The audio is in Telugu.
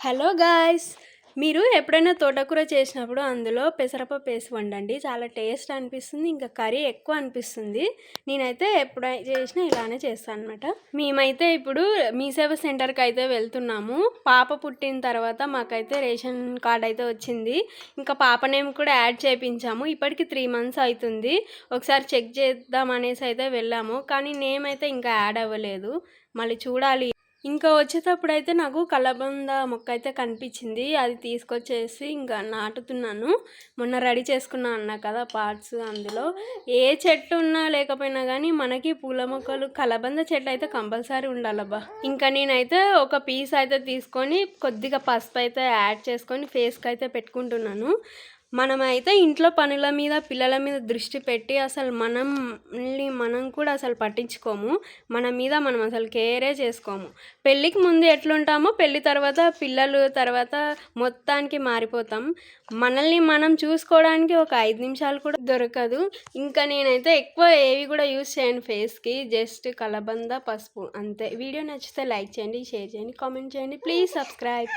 హలో గాయ్స్, మీరు ఎప్పుడైనా తోటకూర చేసినప్పుడు అందులో పెసరపప్పు వేసి వండండి. చాలా టేస్ట్ అనిపిస్తుంది, ఇంకా కర్రీ ఎక్కువ అనిపిస్తుంది. నేనైతే ఎప్పుడైనా చేసినా ఇలానే చేస్తాను అనమాట. మేమైతే ఇప్పుడు మీ సేవ సెంటర్కి అయితే వెళ్తున్నాము. పాప పుట్టిన తర్వాత మాకైతే రేషన్ కార్డ్ అయితే వచ్చింది. ఇంకా పాప నేమ్ కూడా యాడ్ చేయించాము. ఇప్పటికి 3 months అవుతుంది. ఒకసారి చెక్ చేద్దాం అనేసి అయితే వెళ్ళాము, కానీ నేమ్ అయితే ఇంకా యాడ్ అవ్వలేదు. మళ్ళీ చూడాలి. ఇంకా వచ్చేటప్పుడు అయితే నాకు కలబంద మొక్క అయితే కనిపించింది. అది తీసుకొచ్చేసి ఇంకా నాటుతున్నాను. మొన్న రెడీ చేసుకున్నా అన్నా కదా పార్ట్స్. అందులో ఏ చెట్టు ఉన్నా లేకపోయినా కానీ మనకి పూల మొక్కలు కలబంద చెట్టు అయితే కంపల్సరీ ఉండాలబ్బా. ఇంకా నేనైతే ఒక పీస్ అయితే తీసుకొని కొద్దిగా పసుపు అయితే యాడ్ చేసుకొని ఫేస్కి అయితే పెట్టుకుంటున్నాను. మనమైతే ఇంట్లో పనుల మీద పిల్లల మీద దృష్టి పెట్టి అసలు మనం కూడా అసలు పట్టించుకోము. మన మీద మనం అసలు కేరే చేసుకోము. పెళ్ళికి ముందు ఎట్లుంటామో పెళ్ళి తర్వాత పిల్లలు తర్వాత మొత్తానికి మారిపోతాం. మనల్ని మనం చూసుకోవడానికి ఒక 5 నిమిషాలు కూడా దొరకదు. ఇంకా నేనైతే ఎక్కువ ఏవి కూడా యూస్ చేయను ఫేస్కి. జస్ట్ కలబంద పసుపు అంతే. వీడియో నచ్చితే లైక్ చేయండి, షేర్ చేయండి, కామెంట్ చేయండి. Please subscribe.